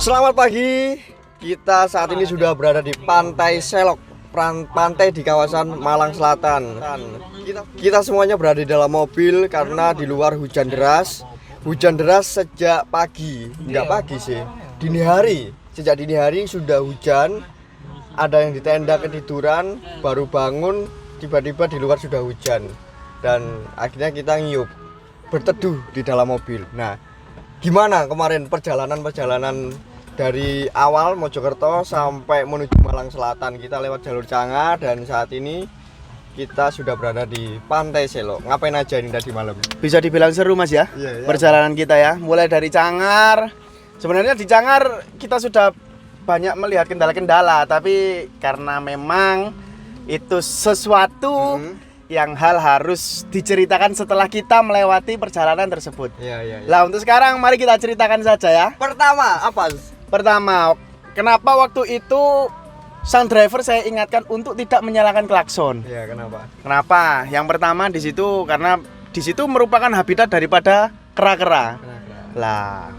Selamat pagi. Kita saat ini sudah berada di Pantai Selok, pantai di kawasan Malang Selatan. Kita semuanya berada di dalam mobil karena di luar hujan deras. Hujan deras sejak pagi, enggak pagi sih, dini hari. Sejak dini hari sudah hujan. Ada yang di tenda ketiduran, baru bangun, tiba-tiba di luar sudah hujan. Dan akhirnya kita ngiyup, berteduh di dalam mobil. Nah, gimana kemarin perjalanan dari awal Mojokerto sampai menuju Malang Selatan? Kita lewat jalur Canga dan saat ini kita sudah berada di Pantai Selok. Ngapain aja ini tadi malam? Bisa dibilang seru Mas ya, perjalanan kita ya. Mulai dari Cangar. Sebenarnya di Cangar kita sudah banyak melihat kendala-kendala, tapi karena memang itu sesuatu yang harus diceritakan setelah kita melewati perjalanan tersebut. Lah untuk sekarang mari kita ceritakan saja ya. Pertama apa? Pertama, kenapa waktu itu sang driver saya ingatkan untuk tidak menyalakan klakson? Ya, kenapa? Kenapa? Yang pertama di situ karena di situ merupakan habitat daripada kera-kera. Lah,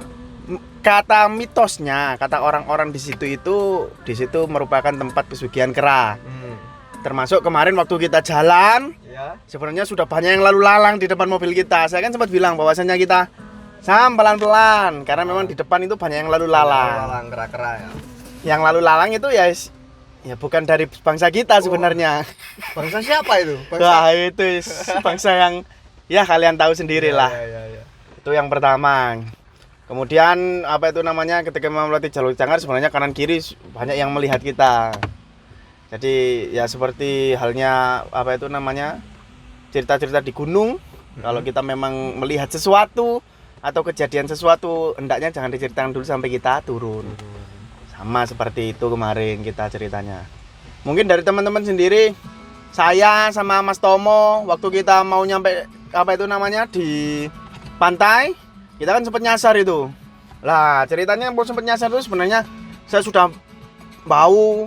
kata mitosnya, kata orang-orang di situ merupakan tempat pesugihan kera. Termasuk kemarin waktu kita jalan, sebenarnya sudah banyak yang lalu lalang di depan mobil kita. Saya kan sempat bilang bahwasanya kita pelan-pelan karena memang di depan itu banyak yang lalu lalang. Kera-kera ya. Yang lalu lalang itu ya bukan dari bangsa kita sebenarnya. Bangsa siapa itu? Wah, itu bangsa yang ya kalian tahu sendirilah. Itu yang pertama. Kemudian ketika melewati jalur Cangar sebenarnya kanan kiri banyak yang melihat kita. Jadi ya seperti halnya cerita-cerita di gunung. Kalau kita memang melihat sesuatu atau kejadian sesuatu, hendaknya jangan diceritakan dulu sampai kita turun. Sama seperti itu kemarin kita ceritanya. Mungkin dari teman-teman sendiri, saya sama Mas Tomo waktu kita mau nyampe di pantai, kita kan sempat nyasar itu. Lah ceritanya mau sempat nyasar itu sebenarnya saya sudah bau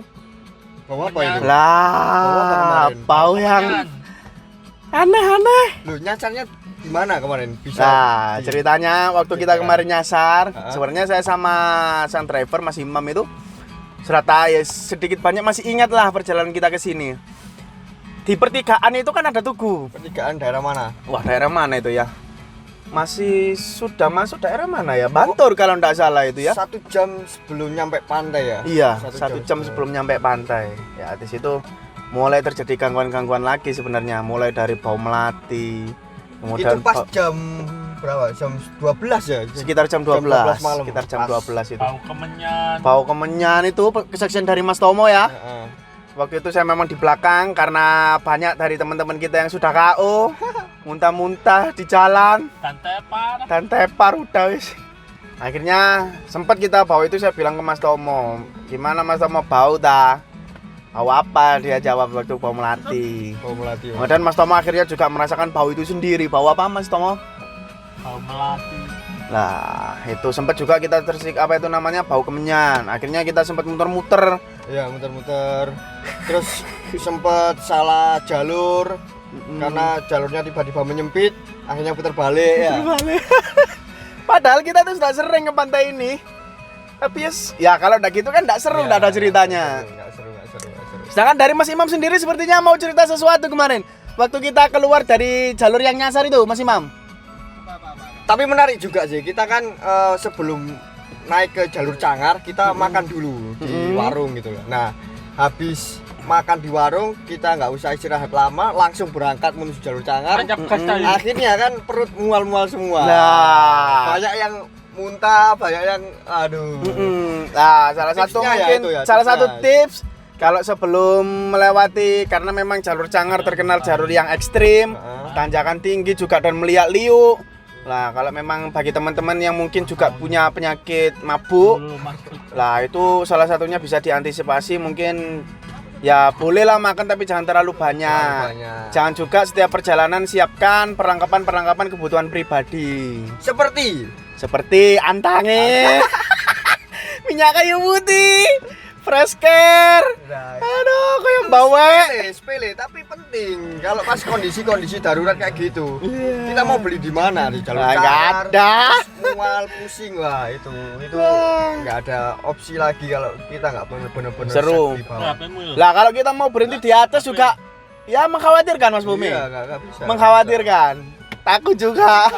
apa itu? Lah bau yang aneh-aneh. Loh, nyasarnya gimana kemarin? Nah, ceritanya waktu kita kemarin nyasar, sebenarnya saya sama sang driver Mas Imam itu serata ya sedikit banyak masih ingat lah perjalanan kita ke sini. Di pertigaan itu kan ada tugu. Pertigaan daerah mana? Wah, daerah mana itu ya? Masih sudah masuk daerah mana ya? Bantul kalau enggak salah itu ya. 1 jam sebelum nyampe pantai ya? Iya, 1 jam sebelum nyampe pantai. Ya, di situ mulai terjadi gangguan-gangguan lagi sebenarnya, mulai dari bau melati. Kemudian itu pas jam berapa? Jam 12 ya? Sekitar jam 12 malam. Sekitar jam 12 itu. Bau kemenyan itu kesaksian dari Mas Tomo ya. Waktu itu saya memang di belakang karena banyak dari teman-teman kita yang sudah KO, muntah-muntah di jalan. Dan tepar udah wis. Akhirnya sempat kita bau itu, saya bilang ke Mas Tomo, "Gimana Mas Tomo, bau dah?" Bau apa? Dia jawab waktu bau melati. Bau melati. Kemudian Mas Tomo akhirnya juga merasakan bau itu sendiri. Bau apa Mas Tomo? Bau melati. Nah, itu sempat juga kita bau kemenyan. Akhirnya kita sempat muter-muter. Iya, muter-muter. Terus sempat salah jalur karena jalurnya tiba-tiba menyempit. Akhirnya putar balik ya. Padahal kita tuh sudah sering ke pantai ini. Tapi ya kalau udah gitu kan enggak seru, enggak ada ceritanya. Enggak seru. Sedangkan dari Mas Imam sendiri sepertinya mau cerita sesuatu kemarin. Waktu kita keluar dari jalur yang nyasar itu, Mas Imam. Tapi menarik juga sih, kita kan sebelum naik ke jalur Cangar, kita makan dulu di warung gitu loh. Nah, habis makan di warung, kita nggak usah istirahat lama, langsung berangkat menuju jalur Cangar. Akhirnya kan perut mual-mual semua. Nah, banyak yang muntah, banyak yang aduh. Nah, salah satu tips kalau sebelum melewati, karena memang jalur Cangar terkenal jalur yang ekstrim, tanjakan tinggi juga dan meliak-liuk. Lah kalau memang bagi teman-teman yang mungkin juga punya penyakit mabuk, lah itu salah satunya bisa diantisipasi. Mungkin ya bolehlah makan tapi jangan terlalu banyak. Jangan juga setiap perjalanan siapkan perlengkapan kebutuhan pribadi. Seperti antange, minyak kayu putih, fresh care. Nah, Aduh, kayak bawa. sepele tapi penting. Kalau pas kondisi darurat kayak gitu, kita mau beli di mana di jalur Nah, nggak Cangar, ada. terus mual pusing wah itu nggak ada opsi lagi kalau kita nggak bener-bener Seru. safe di bawah. Lah kalau kita mau berhenti di atas juga ya mengkhawatirkan Mas Bumi. Iya, nggak bisa. Mengkhawatirkan. Takut juga.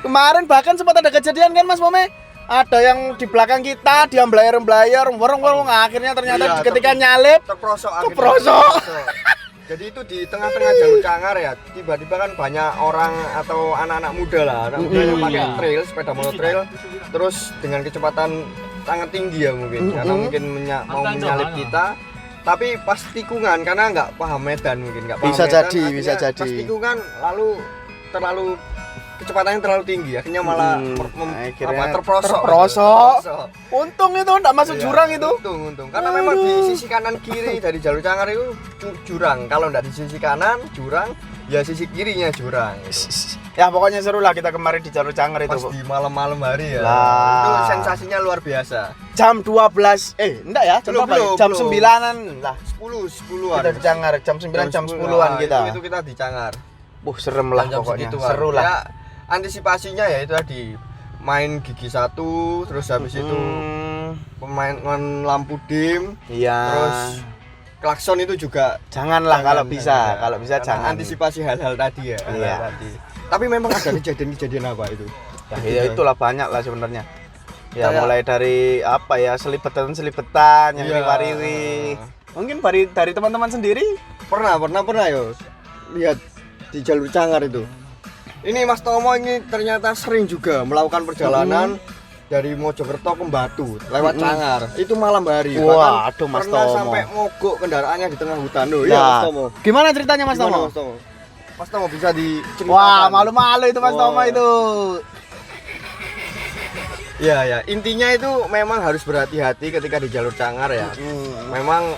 Kemarin bahkan sempat ada kejadian kan Mas Bumi? Ada yang di belakang kita, dia belayar-belayar, warung-warung akhirnya ternyata Iya, ketika nyalip terprosok akhirnya. Keprosok. Jadi itu di tengah-tengah jalur Cangar ya, tiba-tiba kan banyak orang atau anak-anak muda lah, anak muda yang pakai trail, sepeda motor trail, terus dengan kecepatan sangat tinggi ya mungkin, karena mungkin mau menyalip kita, tapi pas tikungan karena nggak paham medan mungkin, nggak paham Bisa medan, jadi, akhirnya bisa pas jadi. tikungan terlalu kecepatannya terlalu tinggi, akhirnya malah akhirnya terprosok. terprosok. Untung itu enggak masuk jurang itu. Untung. Karena memang di sisi kanan kiri dari jalur Cangar itu jurang. Kalau enggak di sisi kanan jurang, ya sisi kirinya jurang. Gitu. Ya pokoknya seru lah kita kemarin di jalur Cangar itu. Pas di malam-malam hari ya. Lah. Itu sensasinya luar biasa. Jam 12 enggak ya, jam berapa? Belum, Jam belum. 9-an lah. 10-an. Kita di Cangar, jam 9 jam 10-an kita. Itu kita di Cangar. Serem lah Jam pokoknya. segituan. Seru lah. Ya, antisipasinya ya itu tadi main gigi satu, terus habis itu pemain lampu dim, Iya. terus klakson itu juga Janganlah kalau jangan, bisa, ya. kalau bisa Karena jangan. antisipasi hal-hal tadi ya. Iya. hal-hal tadi. Tapi memang ada kejadian-kejadian apa itu? Ya itulah banyak lah sebenarnya. Ya Kayak- mulai dari apa ya, selibetan yang Iya. riwa-riwi. Mungkin dari teman-teman sendiri Pernah yo lihat di jalur Cangar itu. Ini Mas Tomo ini ternyata sering juga melakukan perjalanan dari Mojokerto ke Batu lewat Cangar. Itu malam hari. Wah, Bahkan aduh, Mas pernah Tomo. sampai mogok kendaraannya di tengah hutan. Loh, iya Nah, Mas Tomo. gimana ceritanya Mas Gimana, Tomo? Mas Tomo? Mas Tomo bisa diceritakan. Wah, malu-malu itu Mas Wah. Tomo itu. Ya, intinya itu memang harus berhati-hati ketika di jalur Cangar ya. Memang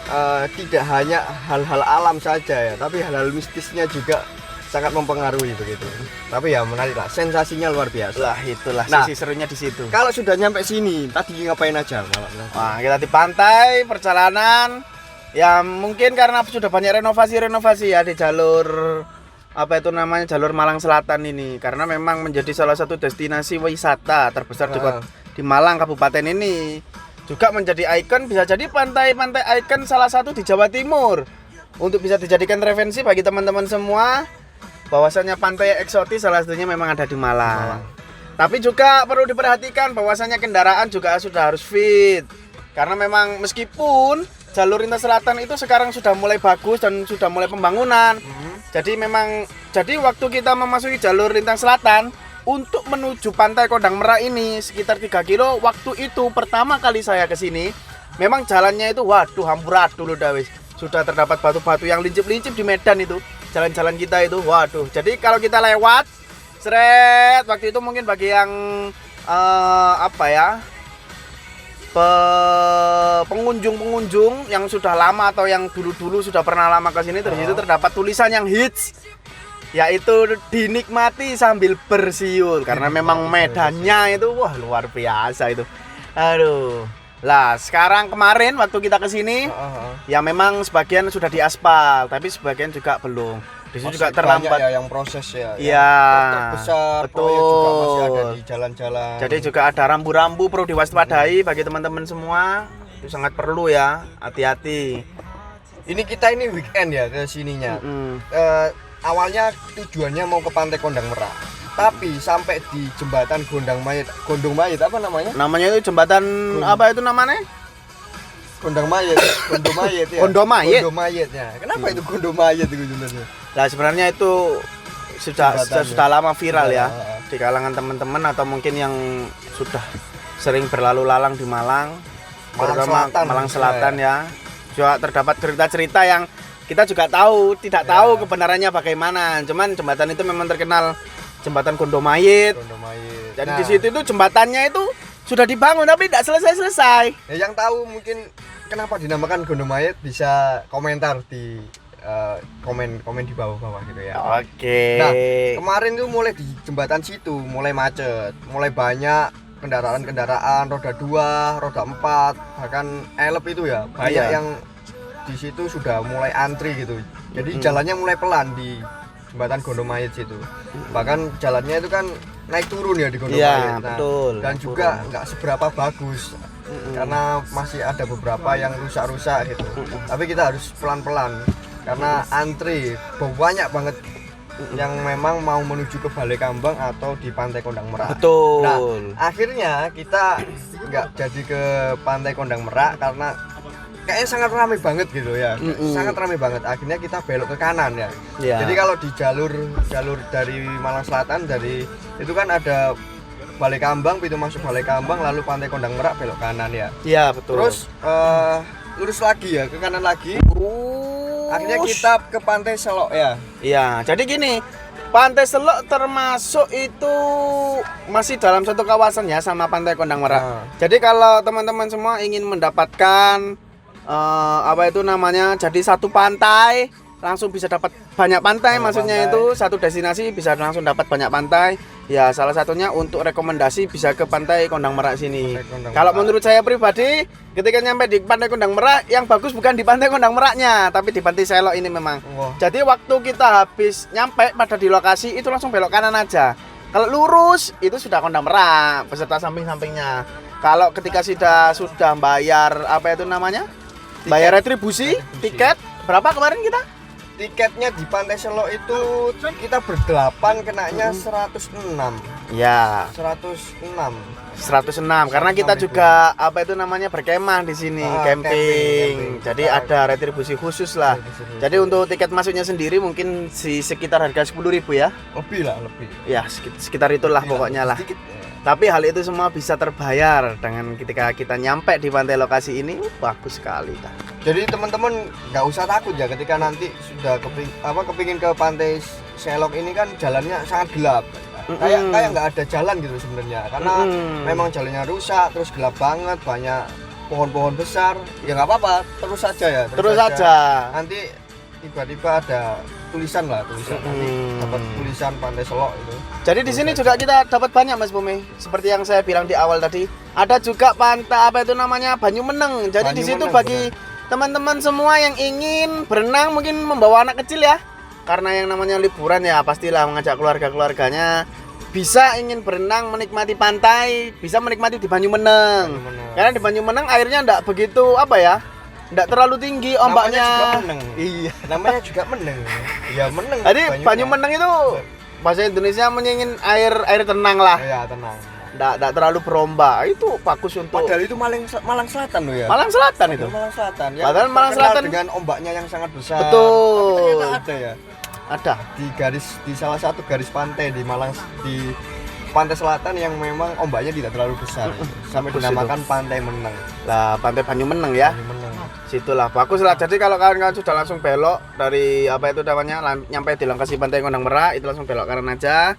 tidak hanya hal-hal alam saja ya, tapi hal-hal mistisnya juga sangat mempengaruhi begitu. Tapi ya menarik lah, sensasinya luar biasa. Lah itulah Nah, sisi serunya di situ. Kalau sudah nyampe sini, tadi ngapain aja malam? Wah, kita di pantai perjalanan. Ya mungkin karena sudah banyak renovasi ya di jalur apa itu namanya, jalur Malang Selatan ini, karena memang menjadi salah satu destinasi wisata terbesar di Malang Kabupaten ini. Juga menjadi ikon, bisa jadi pantai-pantai ikon salah satu di Jawa Timur. Untuk bisa dijadikan referensi bagi teman-teman semua bahwasanya pantai eksotis salah satunya memang ada di Malang. Tapi juga perlu diperhatikan bahwasanya kendaraan juga sudah harus fit. Karena memang meskipun jalur lintas selatan itu sekarang sudah mulai bagus dan sudah mulai pembangunan. Jadi waktu kita memasuki jalur lintas selatan untuk menuju pantai Kondang Merak ini sekitar 3 kilo, waktu itu pertama kali saya ke sini memang jalannya itu waduh amburadul udah wis. Sudah terdapat batu-batu yang lincip-lincip di medan itu. Jalan-jalan kita itu waduh. Jadi kalau kita lewat seret waktu itu mungkin bagi yang pengunjung yang sudah lama atau yang dulu-dulu sudah pernah lama ke sini, terus itu terdapat tulisan yang hits, yaitu dinikmati sambil bersiul karena memang medannya itu wah luar biasa itu. Aduh. Lah, sekarang kemarin waktu kita ke sini ya memang sebagian sudah diaspal, tapi sebagian juga belum. Di sini juga terlambat ya yang proses ya. Iya, Terbesar, betul. proyek juga masih ada di jalan-jalan. Jadi juga ada rambu-rambu perlu diwaspadai bagi teman-teman semua. Itu sangat perlu ya, hati-hati. Ini kita ini weekend ya ke sininya. Awalnya tujuannya mau ke Pantai Kondang Merak. Tapi sampai di jembatan Gondong Mayit apa namanya? Namanya itu jembatan apa itu namanya? Gondong Mayit ya. Gondong Mayit? Gondong Mayit ya. Kenapa itu Gondong Mayit itu sebenarnya? Lah sebenarnya itu sudah lama viral ya Iya. di kalangan teman-teman atau mungkin yang sudah sering berlalu lalang di Malang, terutama Malang Selatan ya. Juga terdapat cerita-cerita yang kita juga tidak tahu kebenarannya bagaimana. Cuman jembatan itu memang terkenal jembatan Gondong Mayit. Dan di situ itu jembatannya itu sudah dibangun tapi tidak selesai. Ya, yang tahu mungkin kenapa dinamakan Gondong Mayit bisa komentar di komen di bawah-bawah gitu ya. Oke. Nah, kemarin tuh mulai di jembatan situ mulai macet, mulai banyak kendaraan-kendaraan roda 2, roda 4, bahkan elep itu ya banyak Iya. yang di situ sudah mulai antri gitu. Jadi jalannya mulai pelan di jembatan Gondomayit situ. Bahkan jalannya itu kan naik turun ya di Gondomayit. Iya, betul. Dan juga nggak seberapa bagus karena masih ada beberapa yang rusak-rusak gitu. Tapi kita harus pelan-pelan karena antri banyak banget yang memang mau menuju ke Balai Kambang atau di Pantai Kondang Merak. Betul. Nah, akhirnya kita nggak jadi ke Pantai Kondang Merak karena kayaknya sangat ramai banget gitu ya. Sangat ramai banget. Akhirnya kita belok ke kanan ya. Iya. Jadi kalau di jalur dari Malang Selatan dari itu kan ada Balai Kambang, pintu masuk Balai Kambang, lalu Pantai Kondang Merak belok kanan ya. Iya, betul. Terus lurus lagi ya ke kanan lagi. Akhirnya kita ke Pantai Selok ya. Iya, jadi gini, Pantai Selok termasuk itu masih dalam satu kawasan ya sama Pantai Kondang Merak. Jadi kalau teman-teman semua ingin mendapatkan apa itu namanya, jadi satu pantai langsung bisa dapat banyak pantai, maksudnya itu satu destinasi bisa langsung dapat banyak pantai. Ya salah satunya untuk rekomendasi bisa ke Pantai Kondang Merak sini. Kalau menurut saya pribadi, ketika nyampe di Pantai Kondang Merak, yang bagus bukan di Pantai Kondang Meraknya, tapi di Pantai Selok ini memang. Wah. Jadi waktu kita habis nyampe pada di lokasi itu langsung belok kanan aja. Kalau lurus itu sudah Kondang Merak beserta samping-sampingnya. Kalau ketika sudah bayar apa itu namanya? Bayar retribusi, tiket berapa kemarin kita? Tiketnya di Pantai Selok itu kita berdelapan kenanya 106. Ya, 106. 106 karena kita juga apa itu namanya berkemah di sini, camping. Jadi ada retribusi khusus lah. Jadi untuk tiket masuknya sendiri mungkin sekitar harga 10.000 ya. Lebih lah, lebih. Ya, sekitar itulah pokoknya lah. Sedikit. Tapi hal itu semua bisa terbayar dengan ketika kita nyampe di pantai lokasi ini. Bagus sekali. Jadi teman-teman nggak usah takut ya ketika nanti sudah kepingin ke Pantai Selok ini kan jalannya sangat gelap. Kayak nggak ada jalan gitu sebenarnya karena memang jalannya rusak, terus gelap banget, banyak pohon-pohon besar. Ya nggak apa-apa, terus saja ya. Terus saja. Nanti tiba-tiba ada tulisan nanti dapat tulisan Pantai Selok itu. Jadi di sini juga kita dapat banyak Mas Bumi. Seperti yang saya bilang di awal tadi, ada juga pantai apa itu namanya Banyumeneng. Jadi di situ bagi teman-teman semua yang ingin berenang, mungkin membawa anak kecil ya. Karena yang namanya liburan ya pastilah mengajak keluarga-keluarganya. Bisa ingin berenang, menikmati pantai, bisa menikmati di Banyumeneng. Karena di Banyumeneng airnya enggak begitu apa ya? Enggak terlalu tinggi ombaknya. Namanya juga meneng. Iya. Namanya juga meneng. Ya meneng. Jadi Banyumeneng itu bahasa Indonesia menyingin air tenang lah. Ya tenang. Enggak terlalu berombak. Itu bagus untuk. Padahal itu Malang Selatan loh ya. Malang Selatan itu. Malang Selatan ya. Padahal Malang terkenal Selatan dengan ombaknya yang sangat besar. Betul. Tapi ternyata ada ya. Ada Di salah satu garis pantai di Pantai Selatan yang memang ombaknya tidak terlalu besar. Sampai Bagus dinamakan Pantai Meneng. lah Pantai Banyumeneng ya. Meneng. Situlah bagus lah. Jadi kalau kawan-kawan sudah langsung belok dari apa itu namanya nyampe di lokasi Pantai Kondang Merak itu langsung belok kanan aja.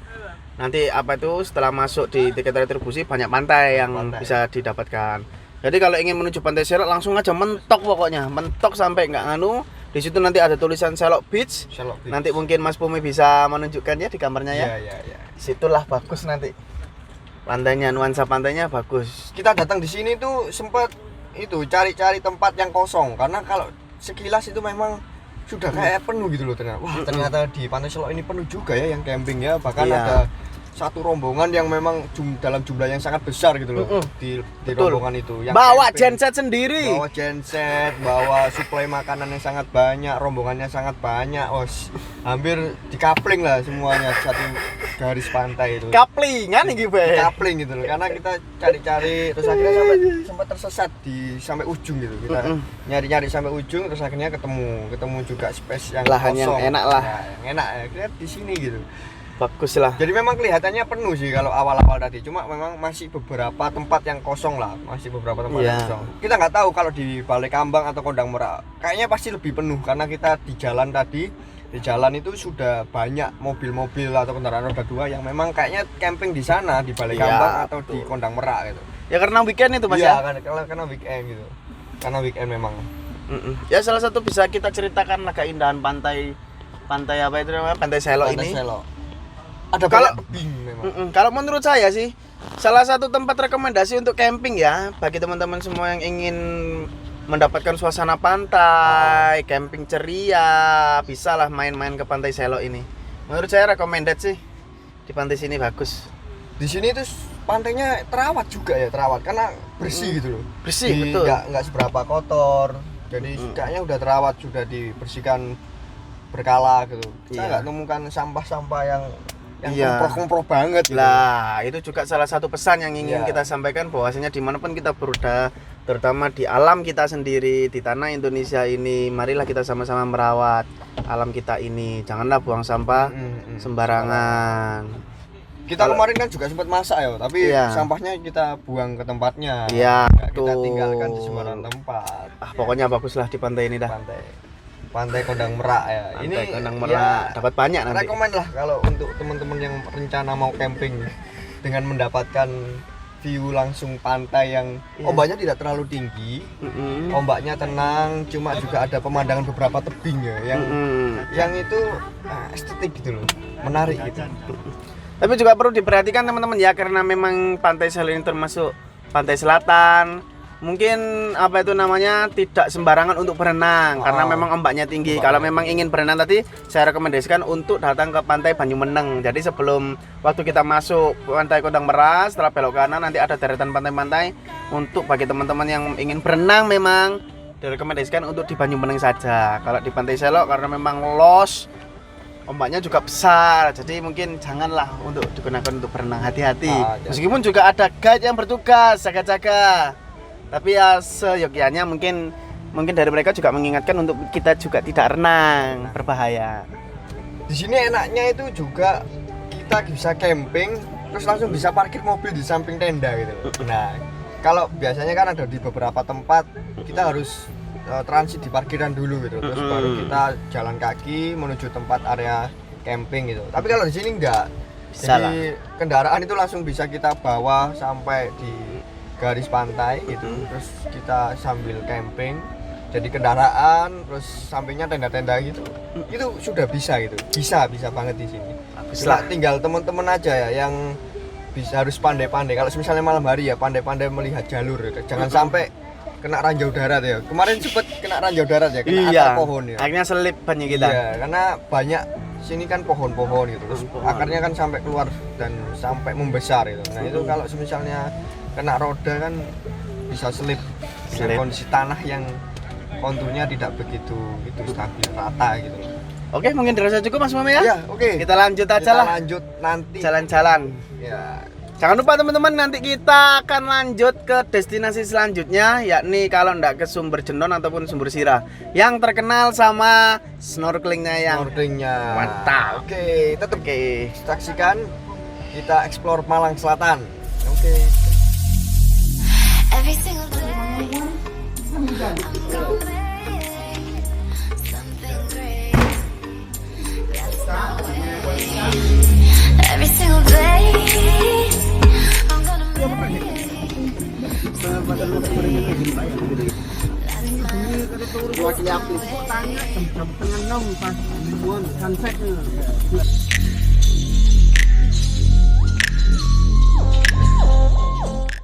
Nanti apa itu setelah masuk di tiket retribusi banyak pantai yang bisa didapatkan. Jadi kalau ingin menuju Pantai Selok langsung aja mentok pokoknya, mentok sampai nggak nganu. Di situ nanti ada tulisan Selok Beach. Nanti mungkin Mas Pumi bisa menunjukkannya di kamarnya ya. Iya. Situlah bagus nanti. Pantainya, nuansa pantainya bagus. Kita datang di sini tuh sempat itu cari-cari tempat yang kosong karena kalau sekilas itu memang sudah kayak penuh gitu loh ternyata. Wah, ternyata di Pantai Selok ini penuh juga ya yang camping ya. Bahkan Iya. ada satu rombongan yang memang dalam jumlah yang sangat besar gitu loh di rombongan itu yang bawa camping. genset sendiri. Bawa genset, bawa suplai makanan yang sangat banyak, rombongannya sangat banyak. Hampir dikapling lah semuanya satu garis pantai itu. Kaplingan iki, Be. Kapling gitu loh. Karena kita cari-cari terus akhirnya sampai tersesat sampai ujung gitu. Kita nyari-nyari sampai ujung terus akhirnya ketemu juga space yang Lahan yang kosong. enak lah. Nah, yang enak ya. Kita di sini gitu. Bagus lah. Jadi memang kelihatannya penuh sih kalau awal-awal tadi. Cuma memang masih beberapa tempat yang kosong lah. Masih beberapa tempat yang kosong. Kita nggak tahu kalau di Balai Kambang atau Kondang Merak. Kayaknya pasti lebih penuh karena kita di jalan tadi. Di jalan itu sudah banyak mobil-mobil atau kendaraan roda 2 yang memang kayaknya camping di sana di Balai Kambang atau di Kondang Merak gitu. Ya karena weekend itu Mas Iya, ya. karena weekend gitu. Karena weekend memang. Ya salah satu bisa kita ceritakan lah keindahan pantai apa itu namanya Pantai Selok ini. Selok. Ada Kalau banyak tebing memang. kalau menurut saya sih Salah satu tempat rekomendasi untuk camping ya bagi teman-teman semua yang ingin mendapatkan suasana pantai, camping ceria, bisalah main-main ke Pantai Selok ini. Menurut saya recommended sih. Di pantai sini bagus. Di sini tuh pantainya terawat juga ya, terawat karena bersih gitu loh. Bersih, betul. Nggak seberapa kotor. Jadi kayaknya udah terawat, sudah dibersihkan berkala gitu. Kita nggak temukan sampah-sampah yang komproh-komproh banget gitu. Lah, itu juga salah satu pesan yang ingin kita sampaikan, bahwasanya dimanapun kita berada, terutama di alam kita sendiri, di tanah Indonesia ini, marilah kita sama-sama merawat alam kita ini. Janganlah buang sampah sembarangan. Kita kemarin kan juga sempat masak ya, tapi sampahnya kita buang ke tempatnya. Iya, kita tinggalkan di sembarang tempat. Pokoknya baguslah di pantai ini dah. Pantai Kondang Merak ya. Pantai Kondang Merak dapat banyak nanti. Rekomen lah kalau untuk teman-teman yang rencana mau camping dengan mendapatkan view langsung pantai yang ombaknya tidak terlalu tinggi, ombaknya tenang, cuma juga ada pemandangan beberapa tebing ya yang itu estetik gitu loh, menarik gitu. Tapi juga perlu diperhatikan teman-teman ya, karena memang Pantai Selok ini termasuk pantai selatan. Mungkin apa itu namanya tidak sembarangan untuk berenang karena memang ombaknya tinggi. Kalau memang ingin berenang tadi saya rekomendasikan untuk datang ke Pantai Banyumeneng. Jadi sebelum waktu kita masuk Pantai Kondang Merak, setelah belok kanan nanti ada deretan pantai-pantai untuk bagi teman-teman yang ingin berenang memang direkomendasikan untuk di Banyumeneng saja. Kalau di Pantai Selok karena memang los, ombaknya juga besar, jadi mungkin janganlah untuk digunakan untuk berenang, hati-hati. Meskipun juga ada guide yang bertugas jaga-jaga. Tapi ya seyogyanya mungkin dari mereka juga mengingatkan untuk kita juga tidak renang, berbahaya. Di sini enaknya itu juga kita bisa camping terus langsung bisa parkir mobil di samping tenda gitu. Nah, kalau biasanya kan ada di beberapa tempat kita harus transit di parkiran dulu gitu. Terus baru kita jalan kaki menuju tempat area camping gitu. Tapi kalau di sini enggak. Jadi kendaraan itu langsung bisa kita bawa sampai di garis pantai gitu, terus kita sambil camping, jadi kendaraan, terus sampingnya tenda-tenda gitu, itu sudah bisa gitu, bisa banget di sini. Bisa tinggal teman-teman aja ya yang bisa harus pandai-pandai. Kalau misalnya malam hari ya pandai-pandai melihat jalur, ya. Jangan sampai kena ranjau darat ya. Kemarin sempet kena ranjau darat ya, kena akar pohon ya. Akhirnya selip banyak kita. Iya, karena banyak sini kan pohon-pohon gitu, terus akarnya kan sampai keluar dan sampai membesar gitu. Nah itu kalau misalnya kena roda kan bisa slip. Kondisi tanah yang konturnya tidak begitu stabil rata gitu. Oke, mungkin dirasa cukup Mas Mame ya? Ya, oke. Kita lanjut aja lah. Lanjut nanti jalan-jalan. Ya. Jangan lupa teman-teman, nanti kita akan lanjut ke destinasi selanjutnya, yakni kalau enggak ke Sumber Jenon ataupun Sumber Sirah yang terkenal sama snorkelingnya yang mantap. Oke, tetap saksikan kita explore Malang Selatan. Oke. Every single day, I'm gonna make something great. That's my way. Every single day, I'm gonna make. That's my way.